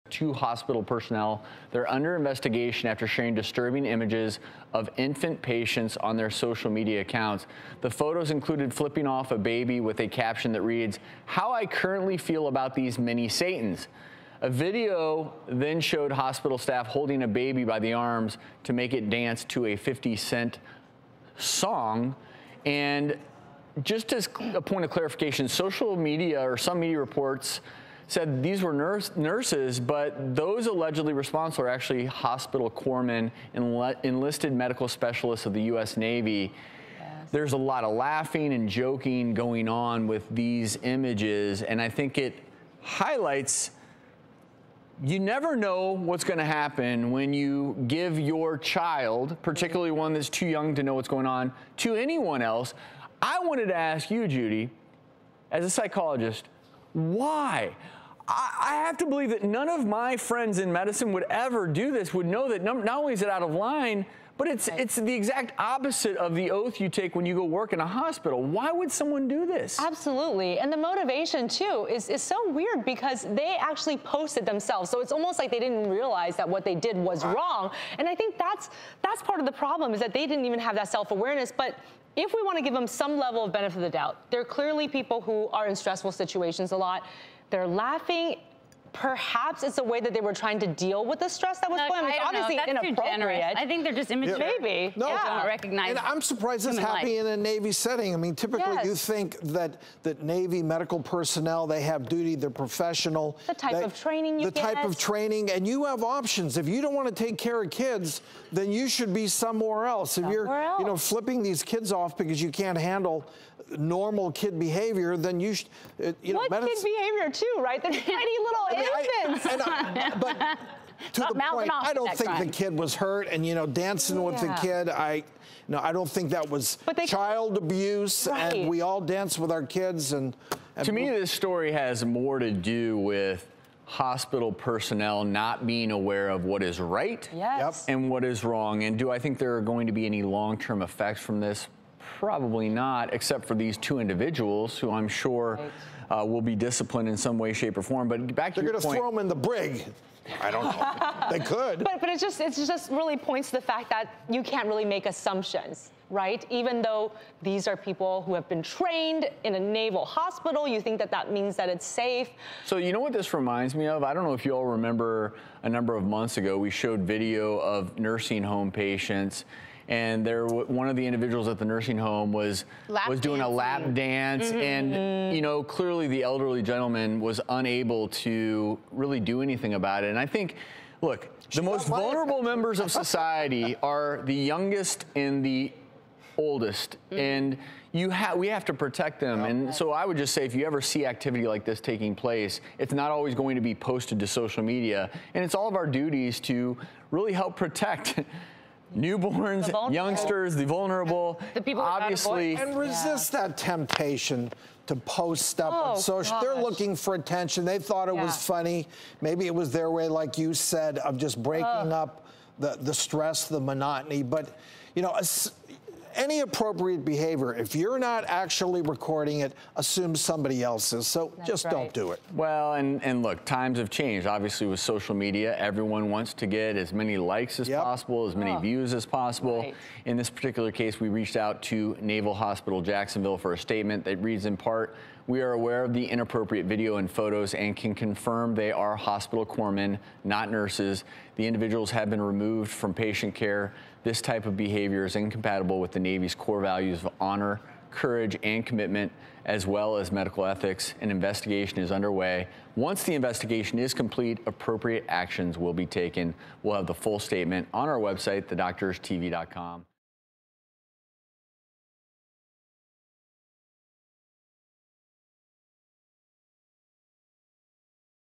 Two hospital personnel. They're under investigation after sharing disturbing images of infant patients on their social media accounts. The photos included flipping off a baby with a caption that reads, "How I currently feel about these mini Satans." A video then showed hospital staff holding a baby by the arms to make it dance to a 50 Cent song. And just as a point of clarification, social media or some media reports said these were nurses, but those allegedly responsible are actually hospital corpsmen and enlisted medical specialists of the U.S. Navy. Yes. There's a lot of laughing and joking going on with these images, and I think it highlights you never know what's going to happen when you give your child, particularly one that's too young to know what's going on, to anyone else. I wanted to ask you, Judy, as a psychologist, why? I have to believe that none of my friends in medicine would ever do this, would know that not only is it out of line, but it's the exact opposite of the oath you take when you go work in a hospital. Why would someone do this? Absolutely. And the motivation, too, is so weird because they actually posted themselves. So it's almost like they didn't realize that what they did was wrong. And I think that's part of the problem, is that they didn't even have that self-awareness. But if we want to give them some level of benefit of the doubt, they're clearly people who are in stressful situations a lot. They're laughing. Perhaps it's a way that they were trying to deal with the stress that was going on. It's obviously inappropriate. I think they're just immature. Maybe. No, don't recognize. And I'm surprised it's happening in a Navy setting. I mean, typically you think that Navy medical personnel, they have duty, they're professional. The type of training you get. The type of training, and you have options. If you don't want to take care of kids, then you should be somewhere else. If you're, flipping these kids off because you can't handle normal kid behavior, then you should, kid behavior too, right? They're tiny little infants. But to the point, I don't think the kid was hurt, and dancing with the kid, I don't think that was child abuse, and we all dance with our kids. And to me, this story has more to do with hospital personnel not being aware of what is right and what is wrong. And do I think there are going to be any long-term effects from this? Probably not, except for these two individuals who I'm sure will be disciplined in some way, shape, or form. But back to your point, they're going to throw them in the brig. I don't know. They could. But it just really points to the fact that you can't really make assumptions, right? Even though these are people who have been trained in a naval hospital, you think that means that it's safe. So you know what this reminds me of? I don't know if you all remember a number of months ago, we showed video of nursing home patients. And one of the individuals at the nursing home was doing a lap dance, and clearly the elderly gentleman was unable to really do anything about it. And I think, look, the most vulnerable members of society are the youngest and the oldest, and we have to protect them. And so I would just say, if you ever see activity like this taking place, it's not always going to be posted to social media, and it's all of our duties to really help protect newborns, youngsters, the vulnerable, the people obviously, and resist that temptation to post stuff on social. They're looking for attention. They thought it was funny. Maybe it was their way, like you said, of just breaking up the stress, the monotony. But any appropriate behavior, if you're not actually recording it, assume somebody else is. So just don't do it. Well, and look, times have changed. Obviously, with social media, everyone wants to get as many likes as possible, as many views as possible. In this particular case, we reached out to Naval Hospital Jacksonville for a statement that reads in part, "We are aware of the inappropriate video and photos and can confirm they are hospital corpsmen, not nurses. The individuals have been removed from patient care. This type of behavior is incompatible with the Navy's core values of honor, courage, and commitment, as well as medical ethics. An investigation is underway. Once the investigation is complete, appropriate actions will be taken." We'll have the full statement on our website, thedoctorstv.com.